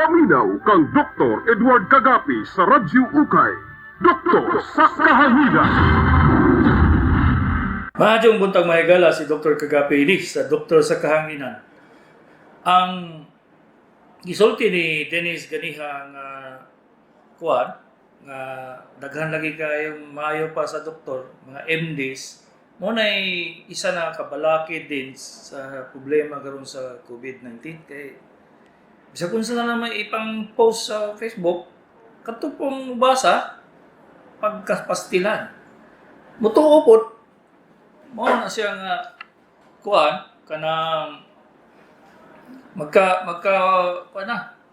Paminaw kang Dr. Edward Kagapi sa Radyo Ukay. Doktor sa Kahanginan. Mahadiyong buntag mahigala si Dr. Kagapi ini sa Doktor sa Kahanginan. Ang gisulti ni Dennis Ganiha nga kuwan nga daghan lagi kayong maayo pa sa doktor, mga MDs, mo nay isa na kabalaki din sa problema karon sa COVID-19 kay bisa kung saan na may ipang post sa Facebook kadto pong basa pagkapastilan. Mutuopot mo na siya nga kuan kanang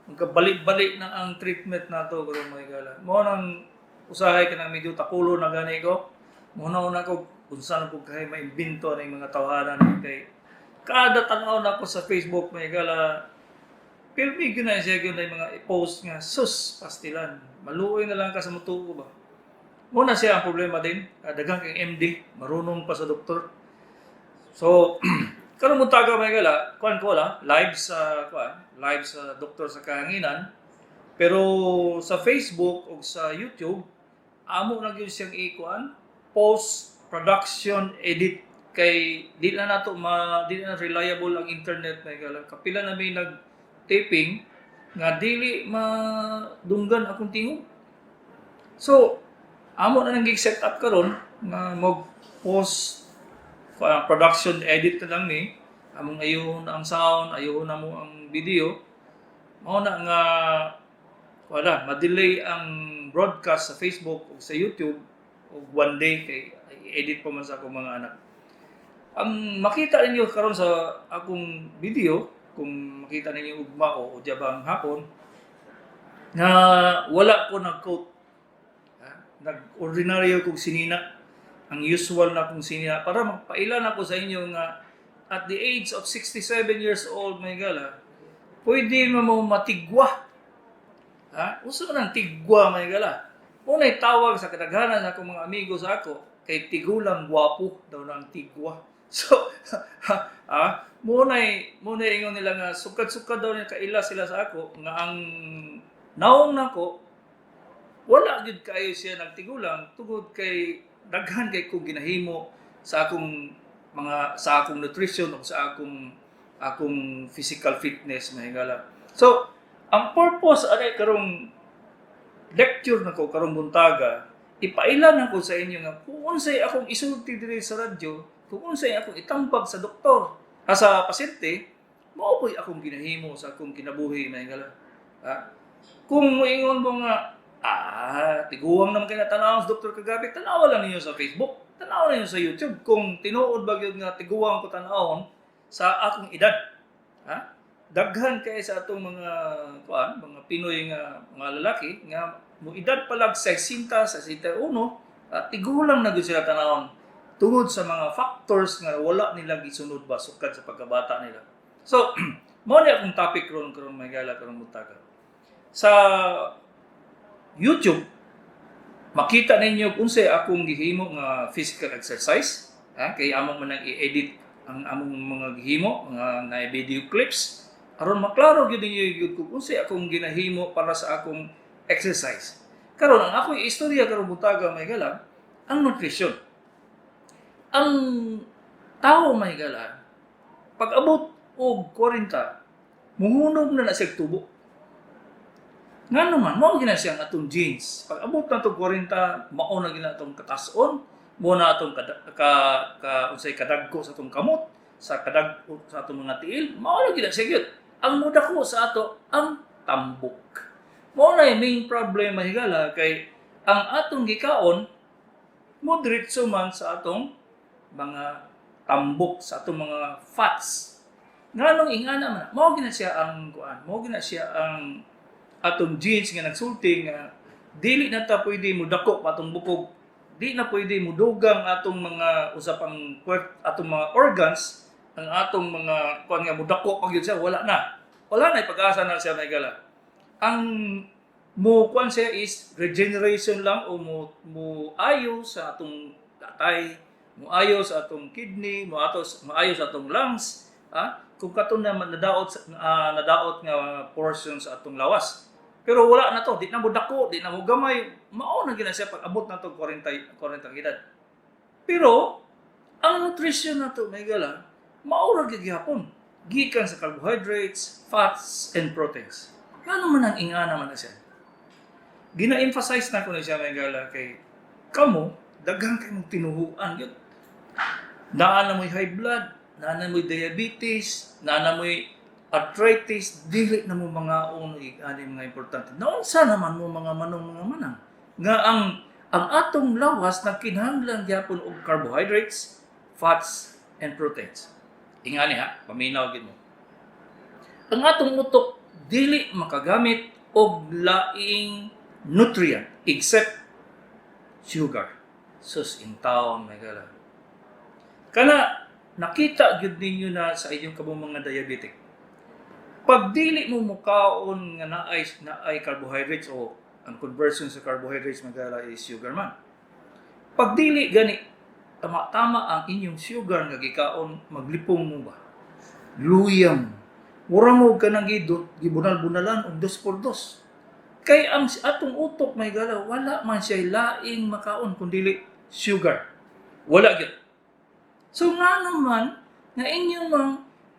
magkabalik-balik na ang treatment nato karon mga igala. Mo nang usahay kanang medyo takulo na gani ko. Mo na ko kung saan ko kay maimbento na yung mga tawanan kay kada tanaw na ko sa Facebook mga igala. Pilmi ko na siya yung mga i-post nga sus pastilan. Maluoy na lang ka sa mutuo ba. Muna siya ang problema din, daghang kang MD, marunong pa sa doktor. So, karon mo taga may gala, kuan ko la, live sa Doktor sa Kahanginan. Pero sa Facebook o sa YouTube, amo na gyud siyang ikuan, post production edit kay di na reliable ang internet may gala. Kapila na may nag-taping nga dili madunggan akong tingog. So, amo na nang set up karon nga mag-post production edit na lang ni among ayuhon ang sound, ayuhon na mo ang video. Mao na nga ma-delay ang broadcast sa Facebook o sa YouTube o one day kay edit pa man sa akong mga anak. Ang makita ninyo karon sa akong video, kung makita ninyo ugma o jabang hapon, na wala ko nag-quote. Nag-ordinaryo kong sinina, ang usual na kong sinina, para magpailan ako sa inyo nga at the age of 67 years old, may gala, pwede mo matigwa. Uso ng tigwa, may gala. Una'y tawag sa kadaghanan sa akong mga amigo sa ako, kay tigulang gwapo daw ng tigwa. So, muna'y ingon nila nga, sukad-sukad daw niya kaila sila sa ako, nga ang naong nako, wala gid kayo siya nagtigulang tungod kay daghan kay ko ginahimo sa akong nutrition o sa akong physical fitness mahigala. So, ang purpose anay karong lecture nako karong buntaga, ipailan ako sa inyo nga kung unsay akong isulti diri sa radyo, kung unsay akong itambag sa doktor, sa pasyente, mao po'y akong ginahimo sa akong kinabuhi mahigala. Kung moingon mo nga tiguang naman kayo na tanaw sa Dr. Kagapi, tanawa lang ninyo sa Facebook, tanawa ninyo sa YouTube. Kung tinuod ba yun nga tiguang ko tanawon sa akong edad, daghan kayo sa atong mga Pinoy nga mga lalaki, nga mo edad palag 60, 61, tigulang na sila tanawon tungod sa mga factors nga wala nila gisunod ba sukad sa pagkabata nila. So, mao ni akong topic ron may gala karong butaga. Sa YouTube, makita ninyo unsay akong gihimo nga physical exercise, kay among man i-edit ang among mga gihimo nga na video clips aron maklaro gyud ninyo kung unsay akong ginahimo para sa akong exercise. Karon ang akong istorya karon butaga may gala, ang nutrition. Ang tao may gala, pag abot og 40, muhunog na siya tubo. Nga naman, mao gina siyang atong genes. Pag abot na itong 40, mao na gina itong katason, mo na itong unsay kadagko sa itong kamot, sa kadagko sa atong mga tiil, mao na gina siya yun. Ang mudako sa ato, ang tambok. Mao na yung main problema higala, kay ang atong gikaon, moderate man sa atong mga tambok, sa atong mga fats. Nga nung ingana man, mao gina siya ang atong genes nga nagsulti nga dili na ta pwede mo dako patong bukog, di na pwede mo dugang atong mga usapang atong mga organs, ang atong mga kuan nga mudako pag yun siya wala na pag-asa na siya may gala. Ang mo kuan siya is regeneration lang o mo ayo sa atong tatay, mo ayo sa atong kidney, mo ayo sa atong lungs, kung katon na nadaot nga portion sa atong lawas. Pero wala na to, di na mo dako, di na mo gamay, mao na gina siya pag abot na to 40 edad. Pero ang nutrition na to, may gala, mao ra gyud gihapon. Gikan sa carbohydrates, fats, and proteins. Ngano man ang ingana man na siya. Gina-emphasize na ko na siya, may gala, kay kamo, daghang kay mong tinuhuan yun. Naa na mo'y high blood, naa na mo'y diabetes, naa na mo'y arthritis, dili na mo mga ani mga importante. Naunsa naman mo mga manang. Nga ang atong lawas nagkinahanglan gyapon og carbohydrates, fats, and proteins. Ingani ha, paminaw gid mo. Ang atong utok dili makagamit og laing nutrient except sugar. Sus in town, my God. Kana nakita gyud ninyo na sa inyong kabong mga diabetic. Pag dili mo mukaon nga naay carbohydrates o ang conversion sa carbohydrates magala is sugar man. Pag dili gani tama ang inyong sugar nga gikaon, maglipong mo ba? Luyang. Mura mo ka nang gibunal-bunalan og 2x2. Kay ang atong utok may gala wala man siya laing makaon kundi sugar. Wala gyud. So nga naman, nga inyong mga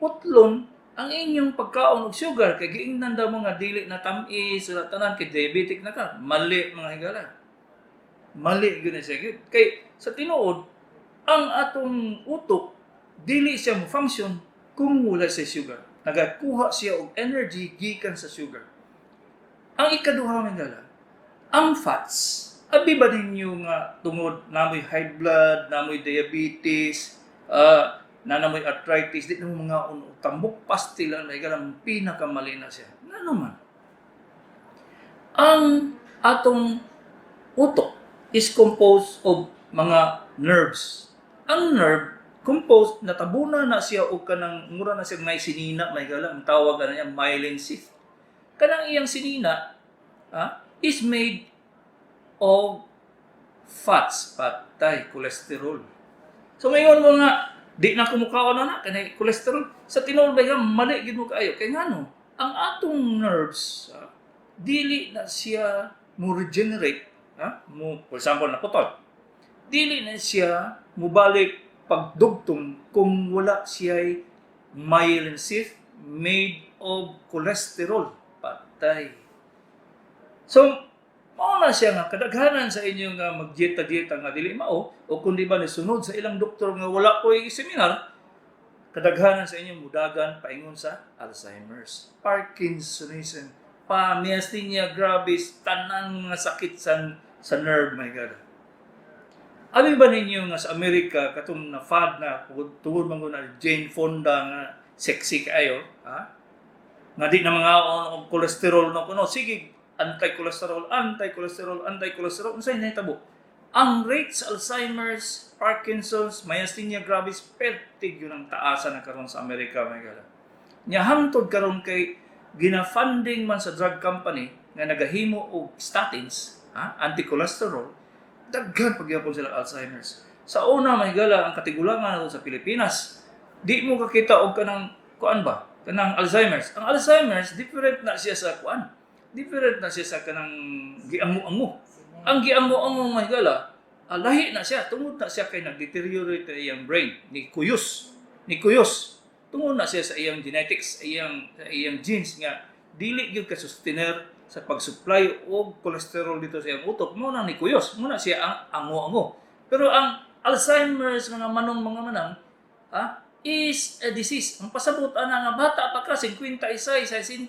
putlon, ang inyong pagkaon og sugar, kay giingnan daw mo nga dili na tamis, wala tanan, kay diabetic na ka. Mali mga higala. Mali yun na siya. Kay sa tinuod, ang atong utok, dili siya mo function kung wala siya sugar. Nagakuha siya og energy gikan sa sugar. Ang ikaduha mga higala, ang fats. Abi ba ninyo nga tungod namoy high blood, namoy diabetes, namoy arthritis, di nang mga tambok pastila na ikalang pinakamali na siya. Ano man? Ang atong utok is composed of mga nerves. Ang nerve, composed, natabuna na siya o kanang mura na siya may sinina, may gala, ang tawag na niya, myelin sheath. Kanang iyang sinina is made of fats, patay, cholesterol. So ngayon mo nga, di na kumukaon na kanay cholesterol. Sa tinuod ba yan, mali gid mo kaayo. Kaya nga no, ang atong nerves, dili na siya mo regenerate, for example, naputol. Dili na siya mubalik pagdugtong kung wala siya'y myelin sheath made of cholesterol, patay. So, mao na siya nga kadaghanan sa inyo nga magdieta-dieta nga dili mao o kundi ba nisunod sa ilang doktor nga wala ko'y seminar, kadaghanan sa inyo mudagan paingon sa Alzheimer's, Parkinsonism, myasthenia gravis, tanan nga sakit sa nerve, my God. Abi ba ninyo nga sa Amerika katong na fad na tungod man na Jane Fonda nga sexy kaayo, nga di na mga og cholesterol no kuno, sige anti-cholesterol, unsay nahitabo? Ang rate sa Alzheimer's, Parkinson's, myasthenia gravis, pertig yun ang taasan na karon sa Amerika, my God. Nya hangtod karon kay gina-funding man sa drug company nga nagahimo og statins, anti-cholesterol, daghan pagyapon sila Alzheimer's. Sa una, my God, ang katigulangan nato sa Pilipinas, di mo kakita og kanang kuan ba? Kanang Alzheimer's. Ang Alzheimer's different na siya sa kuan. Different na siya sa kanang giango-ango. Ang giango-ango mga higala, lahi na siya. Tungod na siya kay nag-deteriorate iyang brain. Ni kuyos. Tungod na siya sa iyang genetics, sa iyang genes nga dili gyud ka sustainer sa pag-supply og cholesterol dito sa iyang utok. Mo na ni kuyos. Mo na siya ang ango-ango. Pero ang Alzheimer's mga manang is a disease. Ang pasabot ana nga bata pa ka 56, 60,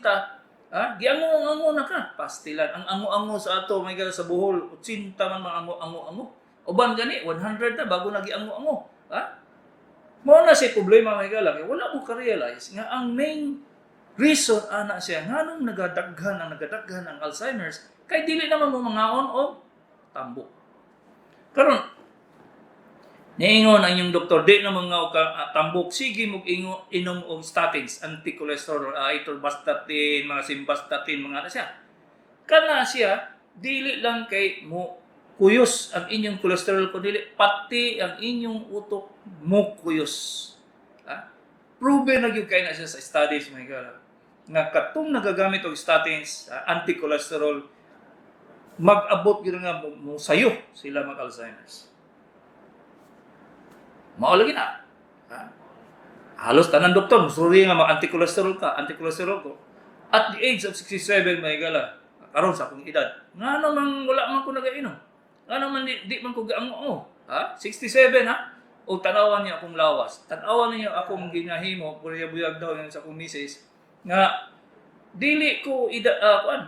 giango-ango na ka, pastilan. Ang ango-ango sa ato, may gala sa Bohol, 80 man mga ango-ango. Uban gani, 100 na bago nagi ango-ango. Mao na siya problema, may gala. Kaya wala mo ka-realize nga ang main reason ana siya, nganong nagadaghan ang Alzheimer's, kay dili naman mo mangaon o tambok. Karon, niingon ang inyong doktor, di naman nga tambok, sige mo inom og statins, anti-cholesterol, atorvastatin, mga simvastatin, mga siya. Kana siya, dili lang kay mo kuyos ang inyong cholesterol, kundi pati ang inyong utok mo kuyos. proven na gyud kay na siya sa studies my God. Nga katong nagagamit og statins, anti-cholesterol, mag-abot gyud nga mo sayo sila mag Alzheimer's. Mao lagi na. Ha? Halos tanan doktor, musuri nga mag-anti-cholesterol ka, anti-cholesterol ko. At the age of 67, may gala, karon sa akong edad, nga naman wala man ko nagainom. Nga naman di man ko gaango. Ha? 67 ha? O tanawan niya akong lawas. Tanawan niya akong ginahimo, buyag daw yan sa akong misis, nga dili ko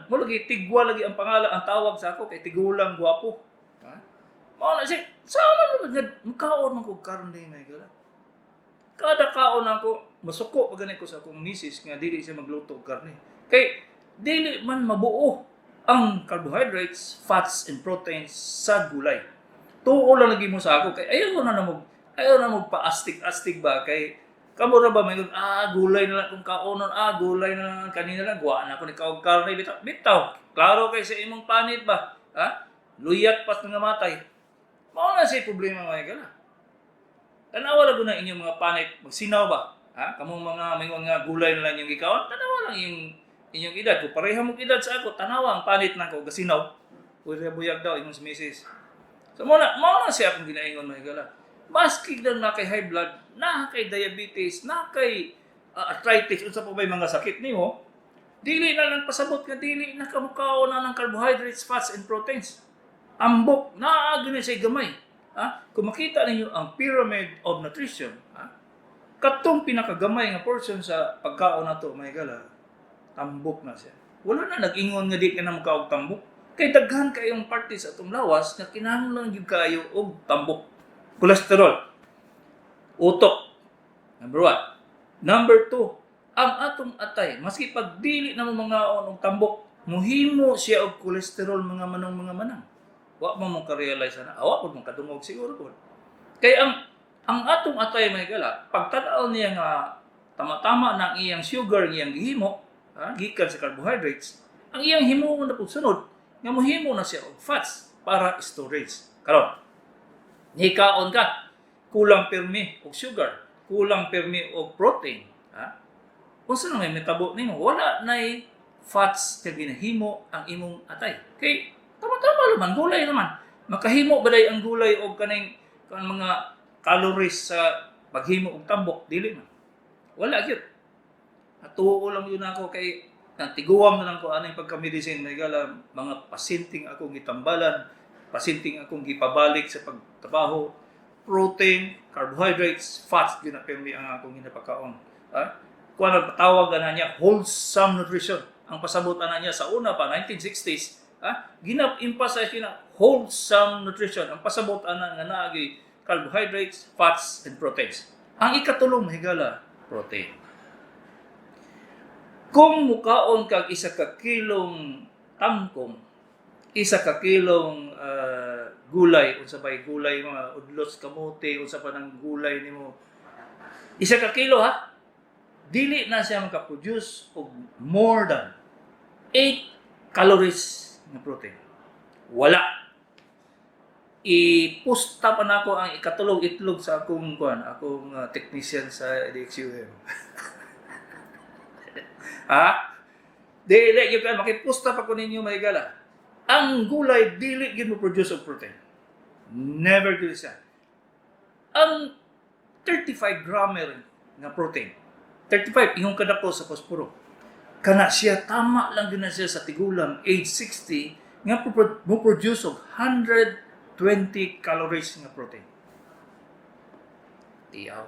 mo lagi tigwa lagi ang pangalan ang tawag sa ako kay tigulang gwapo. Ha? Mao na siya, sama man makaon man ko karne may gala. Kada kaon ako, masuko pag ganit ko sa akong misis nga dili siya magluto og karne. Kay dili man mabuo ang carbohydrates, fats and proteins sa gulay. Tuo lang lagi mo sa ako kay ayaw na mo paastig-astig ba kay kamo ra ba may gulay na lang kung kaonon gulay na lang kanina lang guwa na ako ni kaog karne bitaw. Klaro kay sa imong panit ba? Ha? Luyat pas nga matay. Mao na say problema may gala. Tanawa lang na inyong mga panit, magsinaw ba? Ha? Kamong mga mayong nga gulay na lang yung gikaon, tanawa lang inyong edad. Kung pareha mong edad sa ako, tanawa ang panit na ko, gasinaw. Buyag daw, imong si misis. So, mao na siya akong ginaingon mga gala. Maski lang na kay high blood, na kay diabetes, na kay arthritis, unsa pa ba mga sakit nimo, dili na lang pasabot nga dili na kamukao na ng carbohydrates, fats, and proteins. Ambok, naagin na siya gamay. Ha? Kung makita ninyo ang pyramid of nutrition, ha? Katong pinakagamay nga portion sa pagkaon nato may gala, tambok na siya. Wala na nag-ingon nga di ka na makaog tambok. Kay daghan kayong parte sa atong lawas nga kinahanglan gyud kayo og tambok. Cholesterol, utok. Number 1. Number 2, ang atong atay, maski pag dili na mo mga og tambok, muhimo siya og cholesterol mga manang. Wa mo mong ka-realize na, awa po mong kadungog siguro po. Kaya ang atong atay may gala, pagtanaw niya nga tama-tama na ang iyang sugar, ang iyang gihimo, gikan sa carbohydrates, ang iyang himo na po sunod, nga mohimo na siya og fats para storage. Karon, hikaon ka, kulang permi og sugar, kulang permi og protein. Kung saan may metabo nimo, wala na'y fats ka ginahimo ang imong atay. Kay tama-tama naman, gulay naman. Makahimo ba day ang gulay o kaning mga calories sa paghimo og tambok? Dili man. Wala gyud. Natuo lang yun ako kay tiguam na lang ko anay pagka-medicine may gala mga pasyenteng akong gitambalan, pasyenteng akong gipabalik sa pagtrabaho, protein, carbohydrates, fats gyud na permi ang akong ginapakaon. Kuan ang patawag na niya wholesome nutrition. Ang pasabot na niya sa una pa 1960s. Ginap-emphasize na wholesome nutrition. Ang pasabot ana nga naagi carbohydrates, fats, and proteins. Ang ikatulong mahigala, protein. Kung mukaon kag 1 ka kilong tangkong, 1 ka kilong gulay, unsa bay gulay mga udlos kamote, unsa pa nang gulay nimo. 1 ka kilo ha. Dili na siya maka-produce og more than 8 calories na protein. Wala. Ipusta pa nako ang ikatulog itlog sa akong technician sa DXUM. Dili gyud ka makipusta pa ko ninyo may gala. Ang gulay dili gyud mo produce og protein. Never gyud siya. Ang 35 grammer nga protein. 35 ingong kadako sa posporo. Kana siya tama lang din na siya sa tigulang age 60 nga mo produce og 120 calories nga protein. Tiyaw.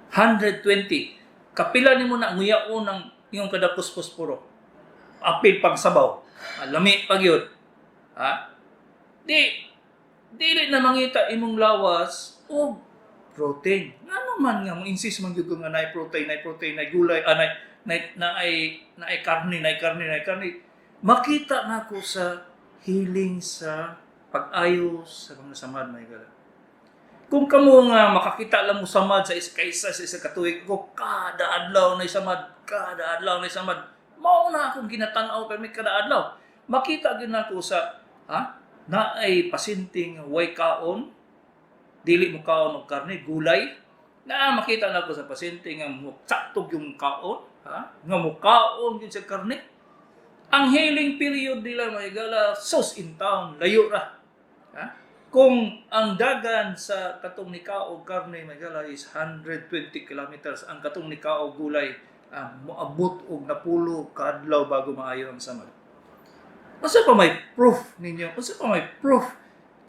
120. Kapila nimo na nguyaon ng iyong kadapos posporo. Apil pagsabaw. Lami pag yun. Dili na mangita imong lawas og protein. Nga naman nga mo insist man gyud nga nay protein, nay gulay, na ay karne. Makita na ko sa healing sa pag-ayos sa mga samad may gala. Kung kamo nga makakita lang mo samad sa isa katuig ko kada adlaw na samad, mao na akong ginatan-aw pero may kada adlaw. Makita gyud nako sa na ay pasinting way kaon, dili mo kaon og karne, gulay, Na makita na ko sa pasyente nga muktog yung kaon, ha? Nga mukaon yun sa karne. Ang healing period nila may gala sus in town, layo ra. Ha? Kung ang dagan sa katong ni kaog karne may gala is 120 kilometers, ang katong ni kaog gulay moabot og napulo ka adlaw bago maayo ang samad. Unsa pa may proof ninyo? Unsa pa may proof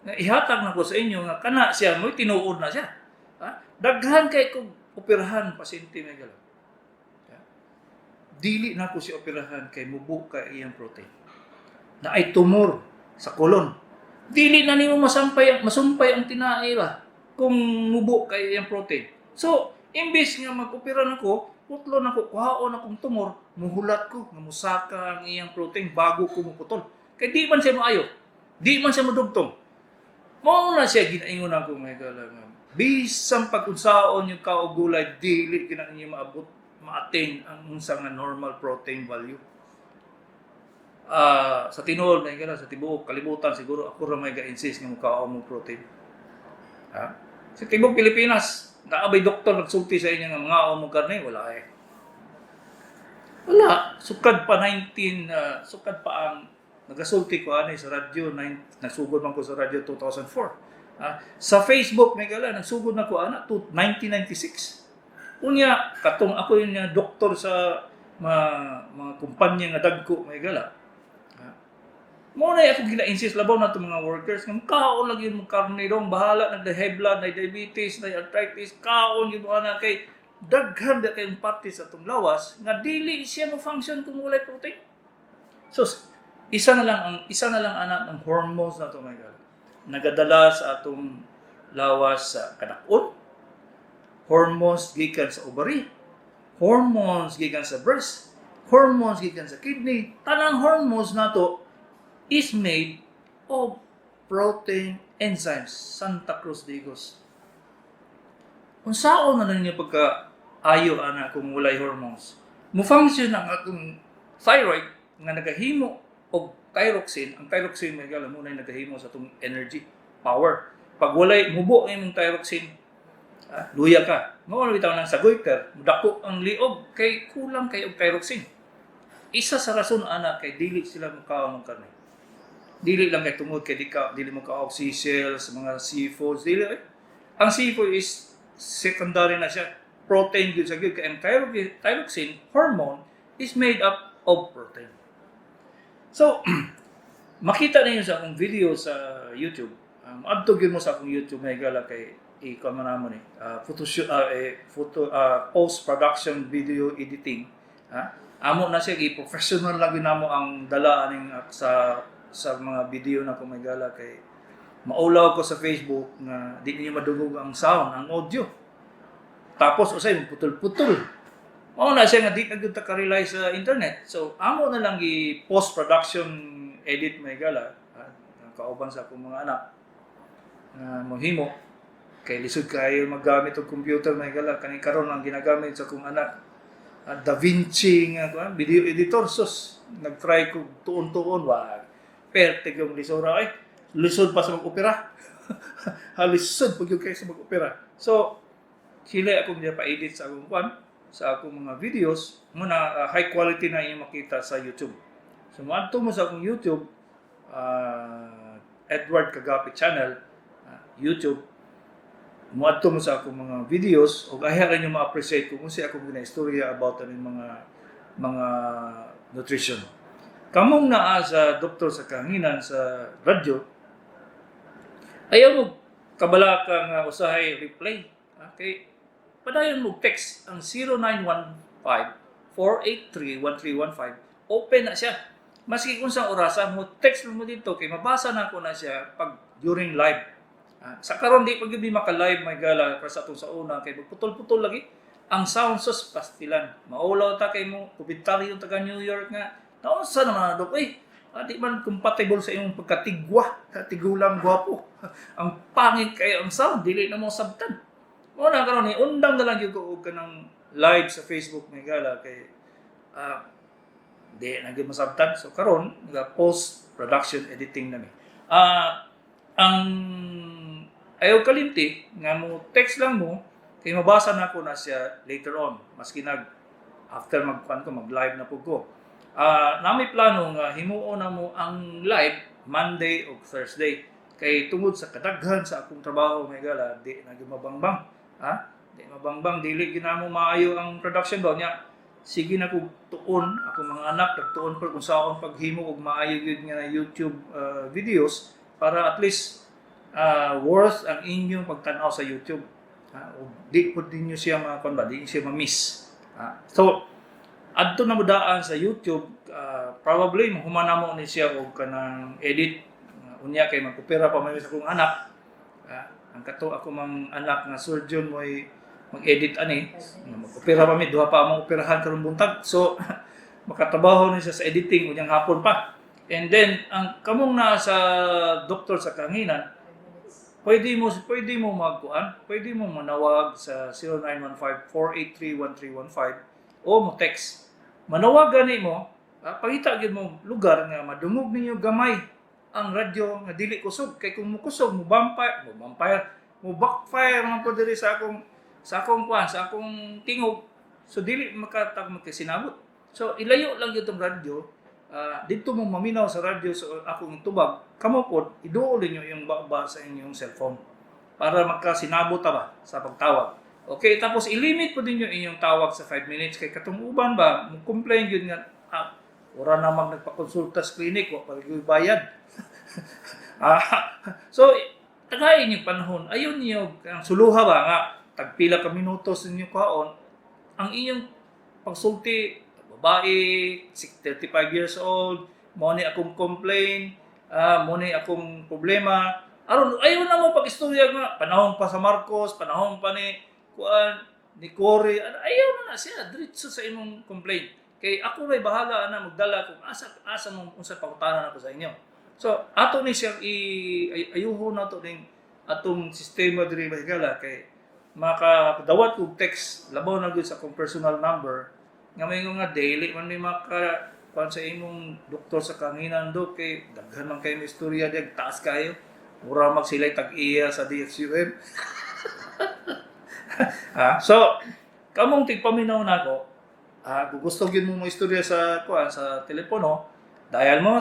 nga ihatag na ko sa inyo nga kana siya mo tinuod na siya. Ha? Daghan kay kog operahan pasyente may gala. Ha? Dili na ko si operahan kay mubo ka iyang protein. Na ay tumor sa kolon. Dili na nimo masumpay ang tinae ba kung mubo kay iyang protein. So, imbes nga mag-opera nako, putlo nako kuhaon akong tumor, muhulat ko nga musaka ang iyang protein bago ko muputol. Kay di man siya maayo. Di man siya madugtong. Mao na siya ginaingon ako may gala nga. Bisan pag-unsaon yung kaugulay, dili kina ninyo maabot, ma-attain ang unsa nga normal protein value. Sa tinuod may gala, sa tibuok, kalibutan siguro ako ra may ga-insist nga mukaon mo protein. Ha? Sa tibuok Pilipinas, naabay doktor nagsulti sa inyo nga mga mo karne, wala eh. Wala, sukad pa sukad pa ang nagasulti ko ani sa radyo, nagsugod man ko sa radyo 2004. Sa Facebook may gala nagsugod na ko ana to 1996. Unya katong ako yung doktor sa mga kumpanya nga dagko may gala. Mo na ako gina-insist labaw na itong mga workers nga kaon lagi yung karne dong bahala nag high blood, na diabetes, na arthritis, kaon yung ana kay daghan da kayong parte sa itong lawas nga dili siya mo function kung walay protein. So isa na lang anak ng hormones na to may gala. Nagadala sa atong lawas sa kadakon, hormones gikan sa ovary, hormones gikan sa breast, hormones gikan sa kidney. Tanang hormones nato is made of protein enzymes. Santa Cruz Digos. Unsaon na ninyo pagka-ayo ana kung walay hormones? Mo-function ang atong thyroid nga nagahimo og thyroxine. Ang thyroxine may gala muna nagahimo sa itong energy, power. Pag walay mubo ang imong thyroxine, luya ka. Mao bitaw nang sa goiter, dako ang liog kay kulang kay og thyroxine. Isa sa rason ana kay dili sila mukaon ng karne. Dili lang kay tungod kay dili mo kaog seashells, mga seafoods, dili. Ang seafood is secondary na siya. Protein gyud sa gyud kay ang thyroxine hormone is made up of protein. So, makita ninyo sa akong video sa YouTube. Adto gyud mo sa akong YouTube may gala kay ikaw man post-production video editing. Amo na siya professional lagi namo ang dala aning sa mga video na ko may gala kay maulaw ko sa Facebook nga di niyo madugog ang sound, ang audio. Tapos usay putol-putol. Mao na siya nga di agud ta ka-rely sa internet. So amo na lang gi post-production edit may gala kauban sa akong mga anak na mohimo kay lisod kayo maggamit og computer may gala kani karon ang ginagamit sa akong anak DaVinci nga video editor sus nagtry ko tuon-tuon wag pertig yung lisura ay lisod pa sa mag-opera halisod pag yung kayo sa mag-opera. So sila akong pa-edit sa akong sa akong mga videos muna high quality na yung makita sa YouTube. So maadto mo sa akong YouTube Edward Kagapi channel YouTube maadto mo sa akong mga videos ug ayaw ninyo ma-appreciate kung unsa akong gina-istorya about aning mga nutrition. Kamong naa sa doktor sa kahanginan sa radyo ayaw mo kabala ka nga usahay replay. Okay? Padayon mo text ang 0915-483-1315. Open na siya. Maski kung sa orasan mo, text mo dito kay mabasa na ko na siya pag during live. Sa karon di pag di maka-live may gala para sa atong sa una kay putol-putol lagi. Ang sound sus pastilan. Maulaw ta kay mo kubitali yung taga New York nga. Naunsa naman na dok di man compatible sa imong pagkatigwa, tigulang gwapo. Ang pangit kayo ang sound, dili na mo sabtan. Muna karon ni undang na lang gyud ko og kanang live sa Facebook may gala kay di na gyud masabtan. So karon nga post production editing na mi. Ang ayaw kalimti nga mo text lang mo Kay mabasa na ko na siya later on, maski after mag-live na po ko. Nami plano nga himuon na mo ang live Monday o Thursday. Kay tungod sa kadaghan sa akong trabaho, may gala, di na mabangbang. Di mabangbang, dili ginamo maayo ang production ba niya. Sige na ko tuon, ako mga anak, nagtuon po kung sa akong paghimo og maayo yun nga YouTube videos para at least worth ang inyong pagtanaw sa YouTube. Di po din nyo siya di nyo siya ma-miss. So, adto na mo daan sa YouTube, probably humana mo ni siya og kanang edit. Unya kay magkopera pa may sa akong anak. Ang kato ako mang anak nga surgeon mo'y mag-edit ani. Mag-opera pa mi, duha pa among operahan karon buntag. So, makatrabaho ni siya sa editing unyang hapon pa. And then, ang kamong na sa doktor sa kanginan, pwede mo magkuan, pwede mo manawag sa 0915-483-1315 o mo text. Manawag gani mo, pangita gid mo lugar nga madungog ninyo gamay ang radyo nga dili kusog, kay kung mukusog mo backfire man po diri sa akong tingog, so dili makasinabot. So ilayo lang gyud tong radyo, dito mo maminaw sa radyo sa akong tubag, kamo pod iduol niyo yung baba sa inyong cellphone para magkasinabot ba sa pagtawag. Okay, tapos i-limit po din yung inyong tawag sa 5 minutes kay katong uban ba mo complain gyud nga ora na nagpakonsulta sa clinic wa pa gyud bayad. So tagay yung panahon, ayon niyo ang suluha ba nga tagpila ka minutos ninyo kaon ang inyong pagsulti, babae 35 years old, mo ni akong complain, mo ni akong problema, aron ayaw na mo pag-istorya nga panahon pa sa Marcos, panahon pa ni Cory, ayaw na siya diretso sa imong complaint. Kay ako ray bahala na magdala kung asa mo unsa pangutanan ako sa inyo. So ato ni siya ayuho na to ning atong sistema diri mahigala kay makadawat og text labaw na gyud sa akong personal number nga may nga daily man may kuan sa imong doktor sa kanginan do kay daghan man kay istorya diag taas kayo mura magsilay tag-iya sa DXUM. So kamong tigpaminaw nako, kung gusto gyud mo istorya sa kuan sa telepono, dial mo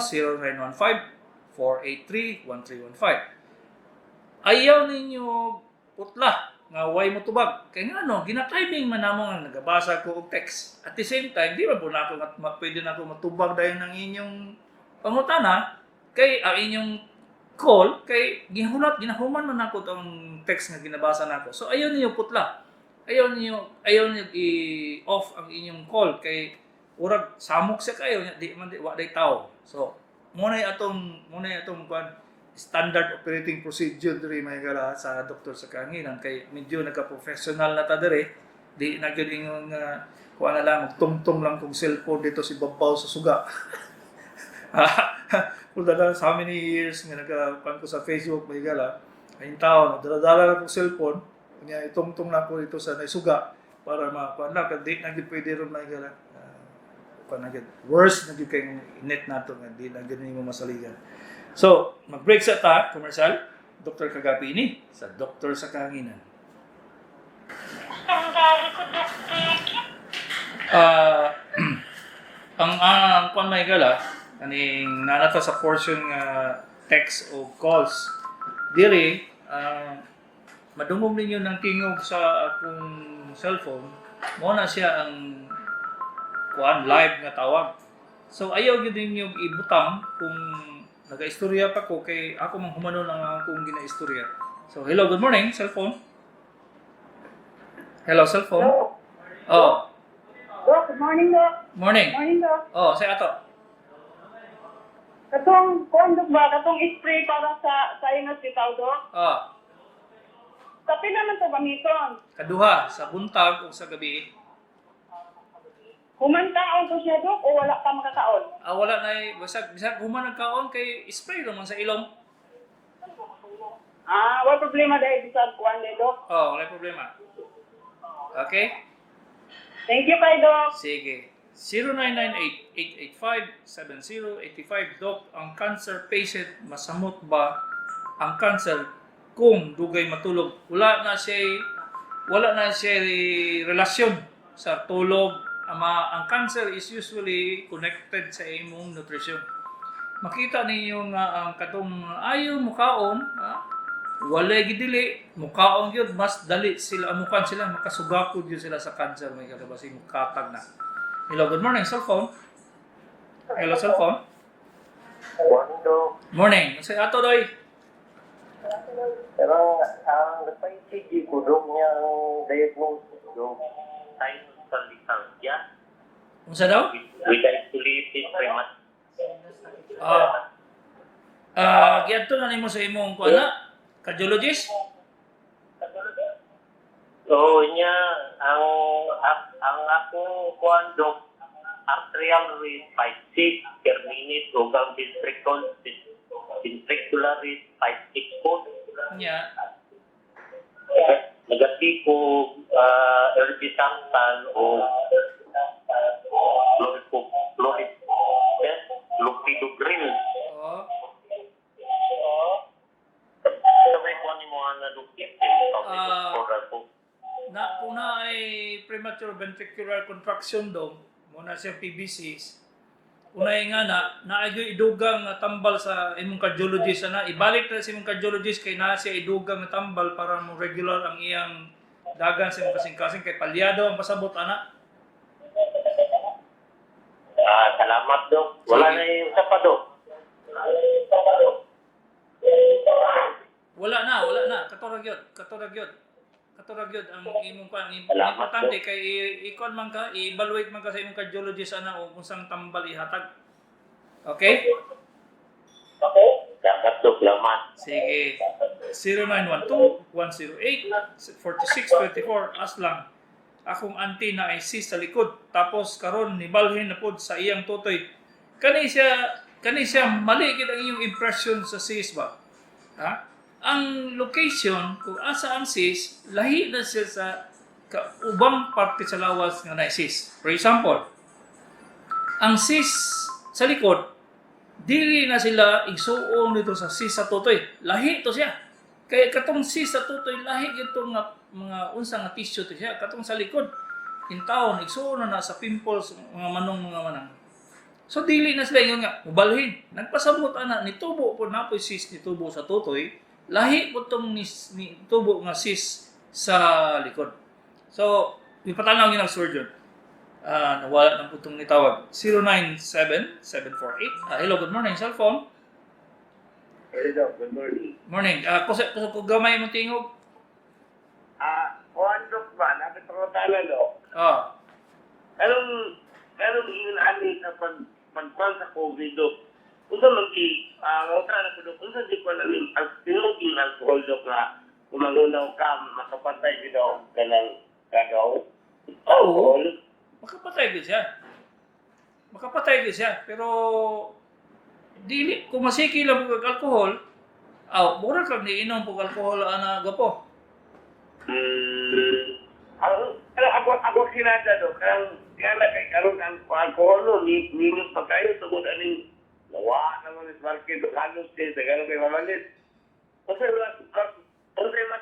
0915-483-1315. Ayaw ninyo putla nga way mo tubag. Kaya nga gina-timing man namo nga nagabasa ko og text. At the same time, di ba po na ako pwede na ako matubag dahil ng inyong pangutana kay ang inyong call kay ginahuman man ako tong text nga ginabasa nako. So ayaw niyo putla. Ayaw niyo i-off ang inyong call kay urag samok siya kayo di wa day tao. So muna atong kuan standard operating procedure diri may gala sa doktor sa kanginan kay medyo nagka-professional na ta diri, di na gyud ingon nga kuan na lang magtungtong lang kung cellphone dito si babaw sa suga. Kulda na sa how many years nga nagka-kuan ko sa Facebook may gala, ayun tao nadala na kong cellphone kanya itungtong lang ko dito sa suga para makuan lang kay di na gyud pwede ron may gala. Kuan na gyud worse na gyud kay net nato nga di na gyud nimo masaligan. So, mag-break sa commercial, Dr. Kagapi ini sa Doktor sa Kanginan. Ang kuan may gala, kaning nanata sa portion nga text o calls, diri, madungog ninyo ng tingog sa akong cellphone, mo na siya ang kuan live nga tawag. So, ayaw gyud ninyo ibutang kung naga-istorya pa ko kay ako mang humano lang akong gina-istorya. So, hello, good morning, cellphone. Hello, cellphone. Hello. Oh. Doc, good morning, Doc. Morning. Morning, Doc. Oh, say ato. Katong spray para sa iyong hospital, Doc. Ah, Kapi naman to gamiton. kaduha sa buntag o sa gabi. Humantaon ko siya, Doc, o wala ka makakaon? Wala na bisag human nagkaon kay spray naman sa ilong. Wala problema dahil sa kuwan de, Doc. Oh, wala problema. Okay? Thank you kay Doc. Sige. 0998-885-7085. Doc, ang cancer patient, masamot ba ang cancer kung dugay matulog? Wala na siya wala na siya relasyon sa tulog. Ang cancer is usually connected sa imong nutrition. Makita ninyo nga ang katong ayaw mukaon, walay gidili, mukaon yun, mas dali sila, amukan sila, makasugakod yun sila sa cancer, may kalabasi, mukatag na. Hello, good morning, cellphone. Hello, cellphone. Morning. Kasi ato doy. Pero ang nagpa-ECG ko doon niyang diagnosis doon tayo sa lisansya Unsa daw? with isolated premature. Giadto na nimo sa imong kuana, cardiologist? So niya ang akong kuan doon arterial rate 56 per minute ug ang ventricular rate 56 po. Nya. Negati ko erbisantan o lopidogrel. Oh. Sabay ko ni mo ang nadukit Na kung na ay premature ventricular contraction dong, muna siya PVCs. Unay nga na ay idugang nga tambal sa imong cardiologist ana, ibalik na sa imong cardiologist kay na siya idugang nga tambal para mo regular ang iyang dagan sa imong kasing-kasing kay palyado ang pasabot ana. Salamat Dok. Wala Sige. na yung sa pa Dok. Wala na, katurag yun ang imong pan. Salamat, Importante Dok. kay ikon man ka, i-evaluate man ka sa imong cardiologist ana o unsang tambal ihatag. Okay? Salamat Dok. Salamat. Sige. 0912-108-4624 aslang. Akong auntie na ay sis sa likod. Tapos karon nibalhin na pod sa iyang tutoy. Kani siya mali gid ang iyong impression sa sis ba? Ha? Ang location kung asa ang sis, lahi na siya sa ubang parte sa lawas nga na sis. For example, ang sis sa likod, dili na sila igsuon dito sa sis sa tutoy. Lahi to siya. Kaya katong sis sa tutoy, lahi ito nga mga unsa nga tissue to siya. Katong sa likod, intawon, igsuon na sa pimples, mga manang. So dili na sila yung nga, mubalhin. Nagpasabot ana, nitubo po na po sis nitubo sa tutoy, lahi po itong nitubo nga sis sa likod. So, ipatanaw yun ang surgeon. Nawala ng putong nitawag. 097-748. Hello, good morning, cellphone. Hello, good morning. Morning. Kung gamay mo tingog. Kuhan Dok ba? Napitangotala Dok. Anong inani sa pagpang sa COVID Dok? Unsa man ngutana ko Dok, unsa di ko namin ang tinuging alcohol Dok nga kumangunaw ka, makapatay ka daw kanang kagaw? Oo. Makapatay din siya. Pero dili kung masiki lang pag alcohol, mura kang niinom pag alcohol ana gapo. Ako sinada Dok, kaya kay karon ang alcohol no, nilos pa kayo tungod aning nawa naman is market Dok, halos din sa ganun kay mamalit. Kasi mas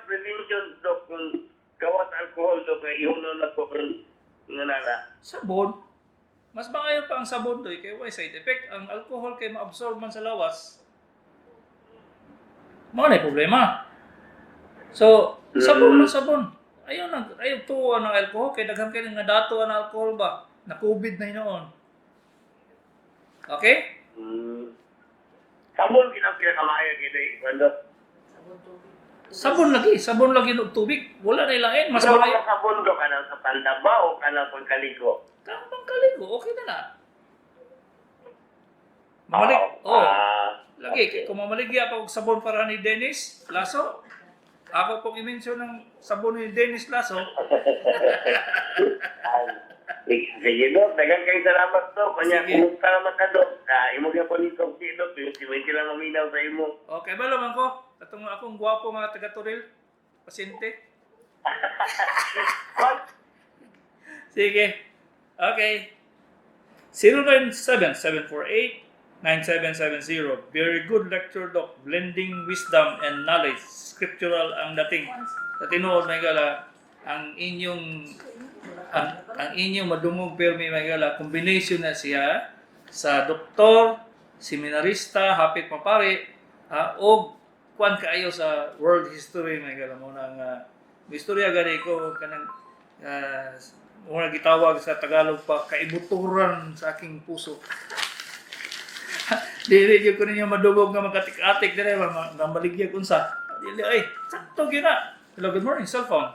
prevention Dok kung gawas alcohol Dok, kaya ihunaw na po kung nanala. Sabon. Mas maayo pa ang sabon doy kay way side effect. Ang alcohol kay maabsorb man sa lawas. Mao na problema. So, sabon. Ayaw tuwa ng alcohol kay daghan kay nga dato ang alcohol ba? Na COVID na noon. Okay? Sabon kinakamayan gini, Dok. Sabon lagi ng tubig. Wala na ilain. Mas Pero maayo. mga sabon Dok, kanang sa pandaba o kanang pagkaligo? Kampang kaligo, okay na na. Mamalik. Lagi. Kung mamaligya pa og sabon para ni Dennis Lasso, ako pong i-mention ng sabon ni Dennis Lasso. Sige Dok, dagang kayo salamat Dok. Kanya, Sige. kung salamat ka Dok. Imo ka po ni Dok, yung si lang maminaw sa imo. Okay ba naman ko? Akong gwapo mga taga-Turil. Pasyente. Sige. Okay. 097-748-9770. Very good lecture, Doc. Blending wisdom and knowledge. Scriptural ang dating. Sa tinuod may gala. ang inyong madungog pirmi magala combination na siya sa doktor, seminarista, hapit mapari, o kuan kaayo sa world history magala mo nang istorya gani ko kanang muna gitawag sa Tagalog pa kaibuturan sa aking puso. Dili gyud ko ninyo madungog nga makatik-atik dire mambaligyag unsa. Dili ay sakto gyud na. Hello, good morning, cellphone.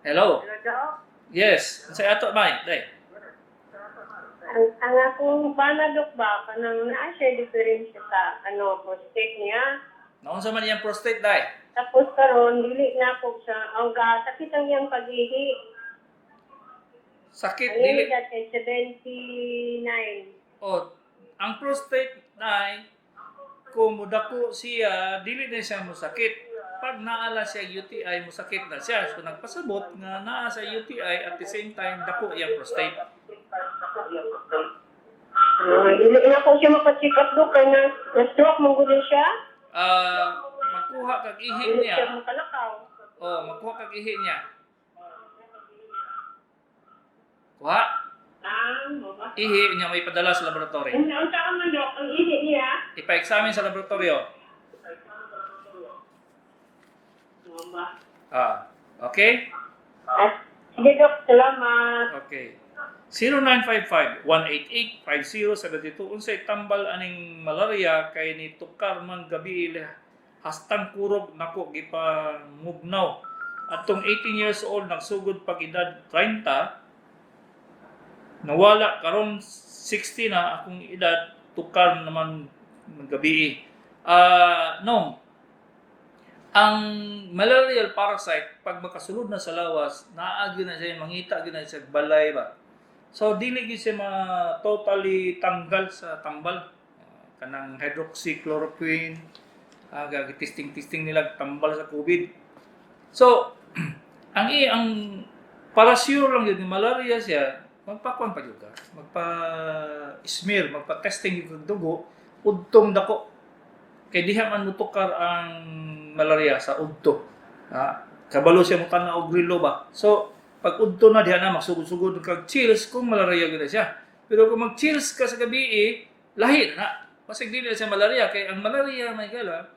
Hello. Yes, say ato may, day. Ang akong panadok ba, kanang na-share diferensya sa prostate niya. Naunsa man iyang prostate, day? Tapos karon dili na po siya, ang sakit ang iyang pag-ihi. Sakit Ang dili. edad ay 79. Oh, ang prostate day kung mudako siya, dili na siya mosakit. Pag naala siya UTI, mosakit na siya. So nagpasabot nga naa sa UTI at the same time dako iyang prostate. Dili na po siya mapacheck up do kay na-stroke mo gud siya. Magkuha kag ihi Dili niya. siya makalakaw. Oh, magkuha kag ihi niya. Kuha. Ihi niya may padala sa laboratory. Ang saan man dok, ang ihi niya. Ipa-examine sa laboratorio. Okay? Sige dok, salamat. Okay. 0955-188-5072. Unsay tambal aning malaria kay ni tukar man gabi hastang kurog nako gipangugnaw. Atong 18 years old nagsugod pag edad 30 nawala karon 60 na akong edad tukar naman gabi. No. Ang malarial parasite pag makasulod na sa lawas naagi na siya mangita gyud na siya balay ba. So dili gyud siya totally tanggal sa tambal. Kanang hydroxychloroquine testing nila tambal sa COVID. So ang para sure lang yun malaria siya magpakuan pa jud ka. Magpa-smear, magpa-testing yung dugo udtong dako. Kay diha man mutukar ang malaria sa udto. Kabalo siya mo kana og grilo ba. So pag udto na diha na magsugod-sugod kag chills kung malaria gyud siya. Pero kung mag-chills ka sa gabi lahi na. Basig dili na siya malaria kay ang malaria may gala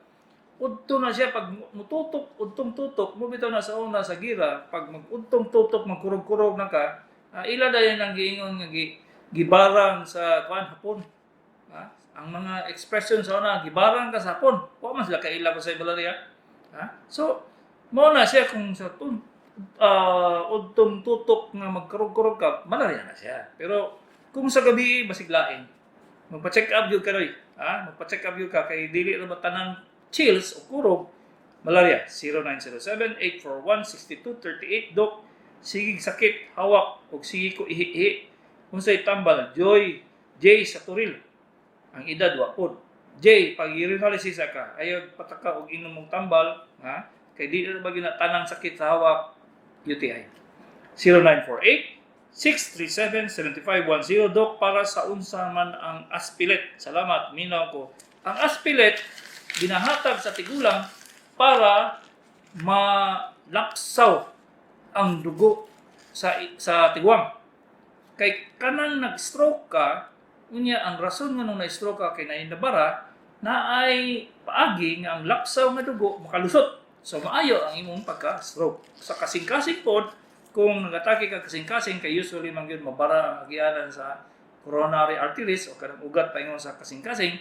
udto na siya pag mututok udtong tutok mo bitaw na sa una sa gira pag mag-udtong tutok magkurog-kurog na ka ila dayon ang giingon nga gibarang sa kuan hapon. Ang mga expression sa una gibarang ka sa hapon. Wa man sila kaila ko sa malaria. So mo na siya kung sa udtong tutok nga magkurog-kurog ka malaria na siya. Pero kung sa gabi basig lain magpa-check up gyud ka roy. Magpa-check up gyud ka kay dili ra tanan chills o kurog malaria. 0907-841-6238 Dok, sigig sakit hawak og sige ko ihi unsay tambal Joy J sa Turil ang edad wa pod J pag urinalysis ka ayaw pataka og inom mong tambal kay di ra ba ginatanang sakit sa hawak UTI. 0948-637-7510 Dok, para sa unsa man ang aspilet. Salamat, minaw ko. Ang aspilet ginahatag sa tigulang para malapsaw ang dugo sa tiguang. Kay kanang nag-stroke ka, unya ang rason nga nung na-stroke ka kay nainabara na ay paagi nga ang lapsaw nga dugo makalusot. So maayo ang imong pagka-stroke. Sa kasing-kasing pod, kung nagatake ka kasing-kasing kay usually man gyud mabara ang agianan sa coronary arteries o kanang ugat paingon sa kasing-kasing.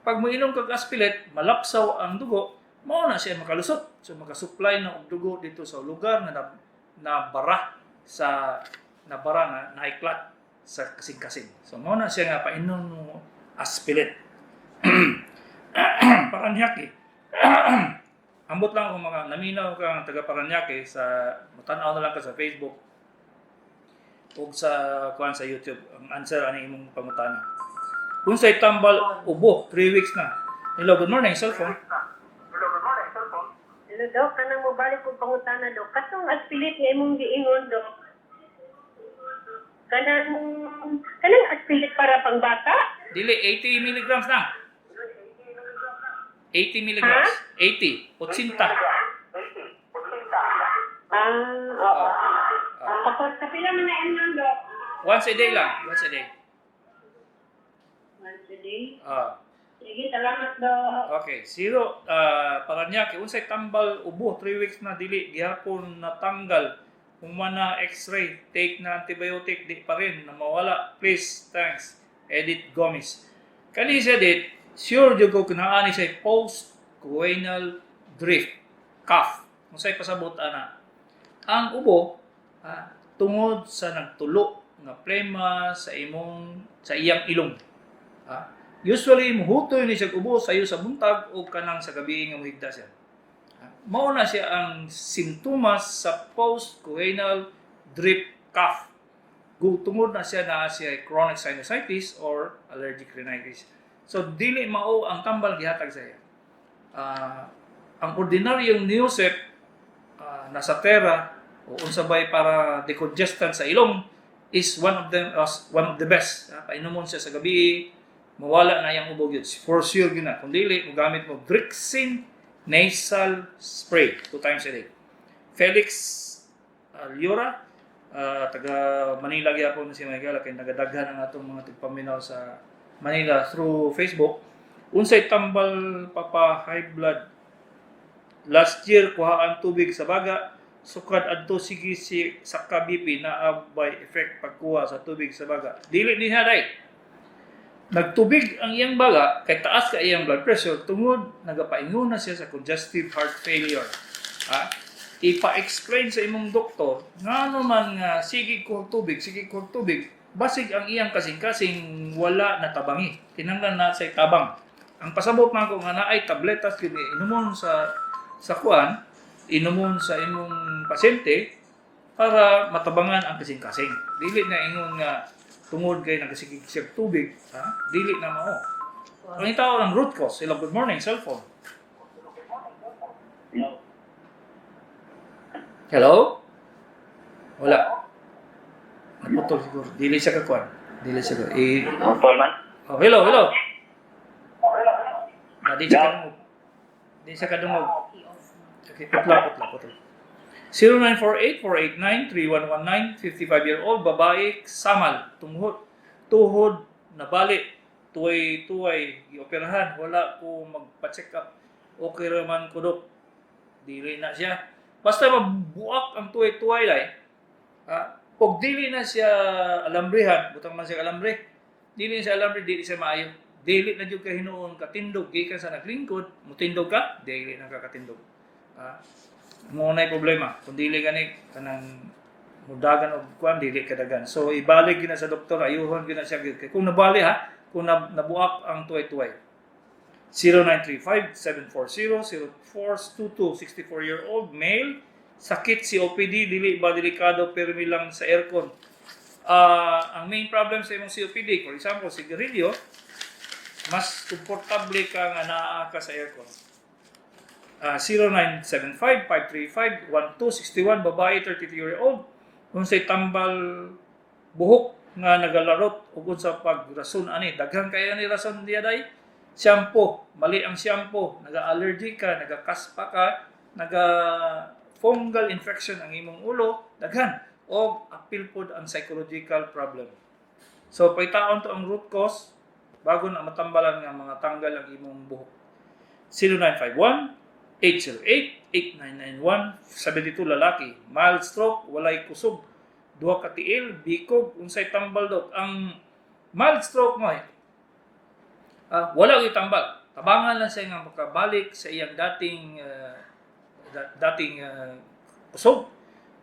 Pag moinom kag aspilet, malapsaw ang dugo, mao na siya makalusot. So makasupply na og dugo dito sa lugar na nabara na naiklat sa kasing-kasing. So mao na siya nga painom ng aspilet. Paranaque. Ambot lang kung mga naminaw kang taga Paranaque sa matanaw na lang ka sa Facebook o sa kuan sa YouTube. Ang answer ani imong pangutana. Unsay tambal ubo 3 weeks na. Hello, good morning, cellphone. Hello dok, kanang mobalik ko pangutana dok. Katong aspilit nga imong giingon dok. Kanang aspilit para pang bata? Dili 80 milligrams na. 80 milligrams. 80. 80. Oo. Tapos, kapila man na yan, Dok? Once a day lang. Once a day. Once a day? Ah. Sige, salamat, Dok. Okay, zero, Paranaque, unsay tambal ubo, 3 weeks na dili, gihapon natanggal, humana x-ray, take na antibiotic, di pa rin, na mawala. Please, thanks. Edith Gomez. Kani siya dit, sure jud ko kinaani siya post-coenal drift, cough. Unsay pasabot ana. Ang ubo, tungod sa nagtulo nga plema sa iyang ilong. Usually, muhutoy ni siya ubo sayo sa buntag o kanang sa gabi nga muhigda siya. Mao na siya ang sintomas sa post-coenal drip cough. Tungod na siya chronic sinusitis or allergic rhinitis. So, dili mao ang tambal gihatag sa iya. Ang ordinaryong Neosep na Satera o unsabay para decongestant sa ilong is one of the best. Painomon siya sa gabi, mawala na yung ubog yun. For sure yun na. Kung dili, magamit mo Brixin nasal spray 2 times a day. Felix Liora, taga Manila gyapon si Michael, kay nagadaghan ang atong mga tigpaminaw sa Manila through Facebook. Unsay tambal papa high blood. Last year kuhaan tubig sa baga, sukad adto sige si sa BP na by effect pagkuha sa tubig sa baga. Dili niya day. Nagtubig ang iyang baga, kay taas ka iyang blood pressure, tungod nagapaingon na siya sa congestive heart failure. Ipa-explain sa imong doktor, nga naman nga, sige ko tubig, basig ang iyang kasing-kasing wala na tabangi. Tinanglan na sa tabang. Ang pasabot man ko nga naay tabletas, kini inumon sa kuan, inumon sa imong pasyente, para matabangan ang kasing-kasing. Dili na ingon nga, tungod kay nagasigig siya tubig, dili na mao. Ang tao ng root cause. Hello, good morning, cellphone. Hello? Wala. Naputol siguro. Dili siya kakuan. Dili siya Tolman? Oh, hello. Di siya kadungog. Okay, putla. 0948-489-3119, 55-year-old, babae, samal, tuhod, nabali, tuway, gioperahan, wala ko magpa-check up, okay raman ko dok, dili na siya. Basta mabuak ang tuway lay, pag dili na siya alambrehan, butang man siya alambre, dili siya maayo, dili na dyan ka hinuon katindog, gikan sa naglingkod, mutindog ka, dili na kakatindog. Mo na problema kung dili gani kanang mudagan og kuan dili kadagan, so ibalik gina sa doktor, ayuhon gina siya kung nabali kung nabuak ang tuway-tuway. 0935-740-0422, 64-year-old male, sakit COPD, dili ba delikado permi lang sa aircon. Ang main problem sa imong COPD, for example sigarilyo, mas komportable ka nga naa ka sa aircon. 0975-535-1261, babae, 33-year-old. Kung sa'y tambal buhok nga nagalarot ug sa pagrason ani, daghang kaya ni rason diya day. Shampoo, mali ang shampoo, naga-allergy ka, naga-kaspa ka, naga-fungal infection ang imong ulo, daghan. O apil pod ang psychological problem. So paitaon to ang root cause bago na matambalan nga mga tanggal ang imong buhok. 0951-808-8991, 72 lalaki, mild stroke, walay kusog, 2 ka tiil, bikog, unsay tambal dok. Ang mild stroke mo wala gyud tambal. Tabangan lang siya nga makabalik sa iyang dating kusog.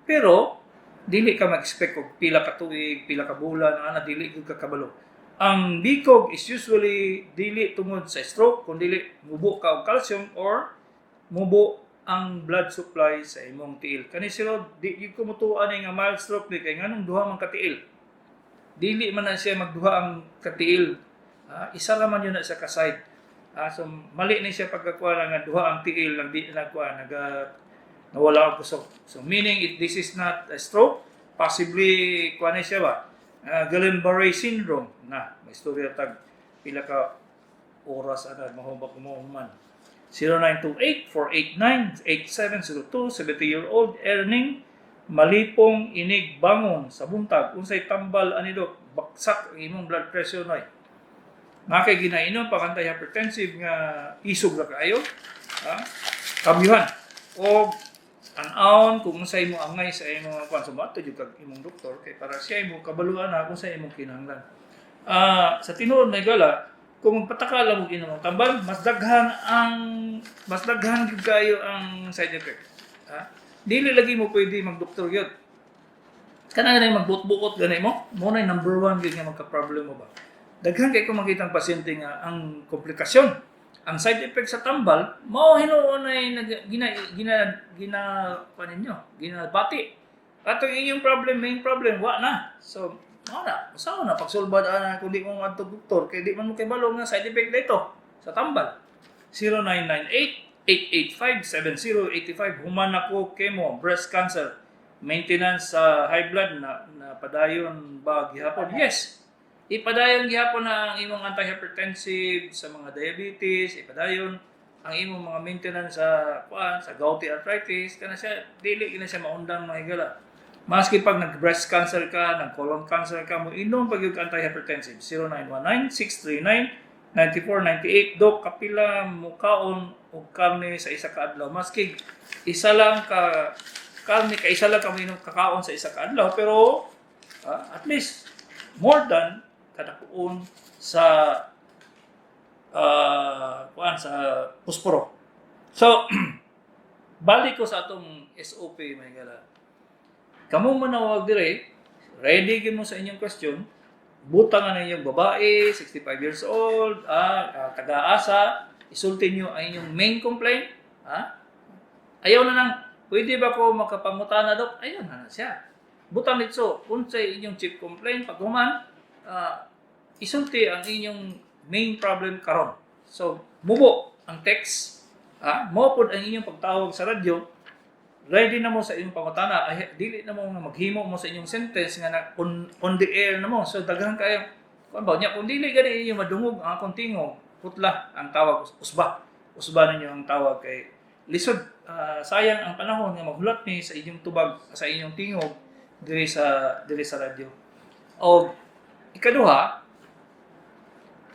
Pero dili ka mag-expect og pila ka tuig, pila ka bulan, dili gyud ka kabalo. Ang bikog is usually dili tungod sa stroke, kundi dili mubo ka og calcium or mubo ang blood supply sa imong tiil. Kani sila di gyud ko mutuan nga mild stroke ni kay nganong duha man ka tiil. Dili man na siya magduha ang katiil. Isa ra man yun na sa kaside. So mali ni siya pagkakuha nga duha ang tiil lang di nagkuha nawala ang kusog. So meaning if this is not a stroke, possibly kuha ni siya ba? Guillain-Barré syndrome na may istorya tag pila ka oras mahubak mo man. 0928-489-8702, 70-year-old earning, malipong inig bangon sa buntag, unsay tambal ani dok, baksak ang imong blood pressure noy. Nga kay ginainom pang anti-hypertensive nga isog ra kaayo, kamyuhan o an-aon kung unsay mo angay sa imong kwan sumato jud kag imong doktor kay para siya imo kabaluan na kung sa imong kinahanglan. Sa tinuod may gala, kung pataka lang mo inom tambal, mas daghan gyud kayo ang side effect. Dili lagi mo pwede magdoktor gyud. Kana ganay magbut-buot ganay mo na number 1 gyud nga magka-problem mo ba. Daghan kay ko makitang pasyente nga ang komplikasyon, ang side effect sa tambal, mao hinuon ay ginabati. Ato inyong problem, main problem, wa na. So, usaw na pagsulbad ana kung di mo adto doktor kay di man mo kay balo nga side effect dito sa tambal. 0998-885-7085 human ako chemo, breast cancer, maintenance sa high blood na padayon ba gihapon? Yes. Ipadayon gihapon na ang imong anti-hypertensive sa mga diabetes, ipadayon ang imong mga maintenance sa gouty arthritis kana siya dili gina siya maundang mahigala. Maski pag nag-breast cancer ka, nag-colon cancer ka, mo inom pag yung anti-hypertensive. 0919-639-9498. Dok, kapila mo kaon o karne sa isa ka adlaw. Maski isa lang ka karne, isa lang ka minom kakaon sa isa ka adlaw. Pero at least more than kadakuon sa sa pusporo. So, balik ko sa atong SOP, may gala. Kamong manawag dire, ready gid mo sa inyong question, butang na inyong babae, 65 years old, taga-asa, isulti nyo ang inyong main complaint, ayaw na nang, pwede ba ko makapangutana dok? Ayaw na siya. Butang nito, unsay inyong chief complaint, pag human, isulti ang inyong main problem karon. So, mubo ang text, mo pod ang inyong pagtawag sa radyo, ready na mo sa inyong pangutana, dili na mo maghimo mo sa inyong sentence nga on the air na mo. So daghan kayo kung dili gani inyo madungog ang akong tingog, putla ang tawag usba ninyo ang tawag kay lisod. Sayang ang panahon nga maghulat ni sa inyong tubag sa inyong tingog diri sa radyo. O ikaduha,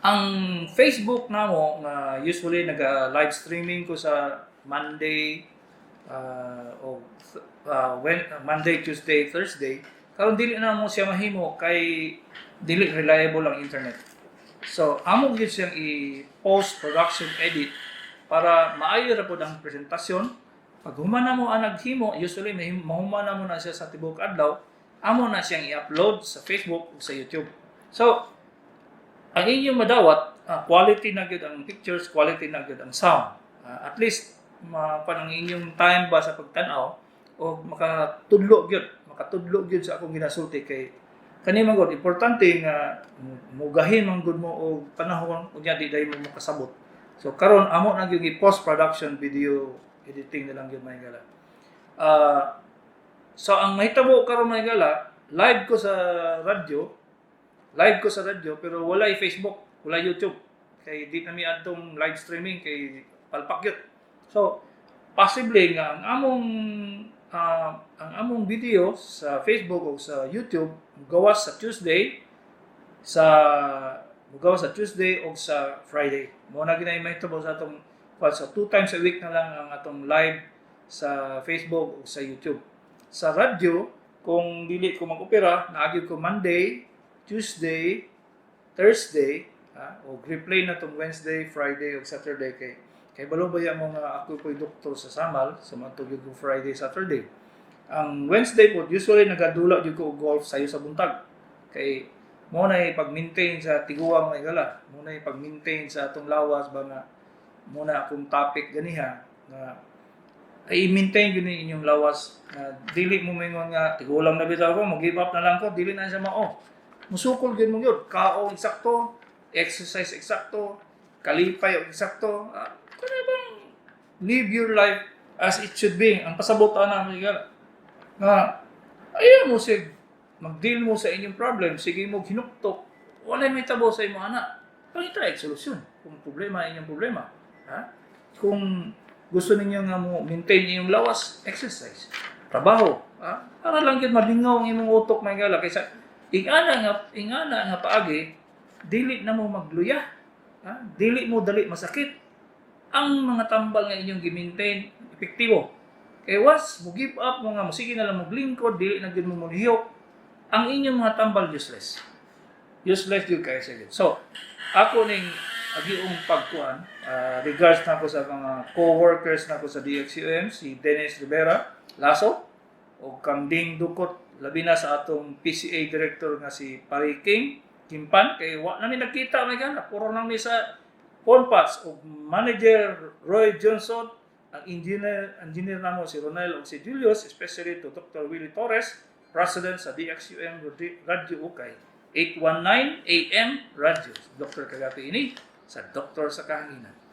ang Facebook namo nga usually live streaming ko sa Monday, Monday, Tuesday, Thursday, karon dili na mo siya mahimo kay dili reliable ang internet. So, amo gyud siyang i-post production edit para maayo ra pud ang presentasyon. Pag human na mo ang naghimo, usually mahuman na mo na siya sa tibuok adlaw, amo na siyang i-upload sa Facebook o sa YouTube. So, ang inyong madawat, quality na gyud ang pictures, quality na gyud ang sound. At least panang inyong time ba sa pagtan-aw o makatudlo gyud sa akong ginasulti kay kani man gud importante nga mugahin man gud mo og panahon ug di day mo makasabot. So karon amo na gyud i-post production video editing na lang gyud may gala. So ang mahitabo karon may gala, live ko sa radyo pero walay Facebook, walay YouTube kay di na mi adtong live streaming kay palpak gyud. So, possibly nga ang among video sa Facebook o sa YouTube gawas sa Tuesday o sa Friday. Mo na ginay mahitabo sa atong so 2 times a week na lang ang atong live sa Facebook o sa YouTube. Sa radyo, kung dili ko mag-opera, naagid ko Monday, Tuesday, Thursday, o replay na tong Wednesday, Friday o Saturday kay balo ba mo nga ako po'y doktor sa Samal, sa matugid ko Friday, Saturday. Ang Wednesday po, usually nagadula jud ko golf sayo sa buntag. Kay mo na pag-maintain sa tiguang may gala, mo na pag-maintain sa atong lawas ba nga mo na akong topic ganiha nga i-maintain yun inyong lawas na dili mo mingon nga tigulang na bitaw ko, mag-give up na lang ko, dili na siya mao. Musukol gyud mo gyud, kaon eksakto, exercise eksakto, kalipay eksakto. Kaya bang live your life as it should be. Ang pasabot na nga ayaw mo sig mag-deal mo sa inyong problem, sige mo hinuktok, wala may tabo sa imong anak. Pangita solusyon kung problema inyong problema. kung gusto ninyo nga mo maintain inyong lawas, exercise, trabaho, para lang yun malingaw ang imong utok may gala kaysa ingana nga paagi dili na mo magluya, dili mo dali masakit ang mga tambal nga inyong gi-maintain epektibo. Kaya was mo give up mo nga mo sige na lang mo lingkod, dili na gyud mo manghiyok, ang inyong mga tambal useless yun kayo sa yun. So ako ning agiong pagkuan, regards na ako sa mga co-workers na ako sa DXUM, si Dennis Rivera Lasso, o kang Ding Dukot, labi na sa atong PCA director nga si Pari King Kimpan, kay wa na mi nakita may gana, puro lang mi sa phone pass, o manager Roy Johnson, ang engineer namo si Ronel o si Julius, especially to Dr. Willie Torres, president sa DXUM Radio Ukay, 819 AM Radio. Dr. Kagapi ini sa Doktor sa Kahanginan.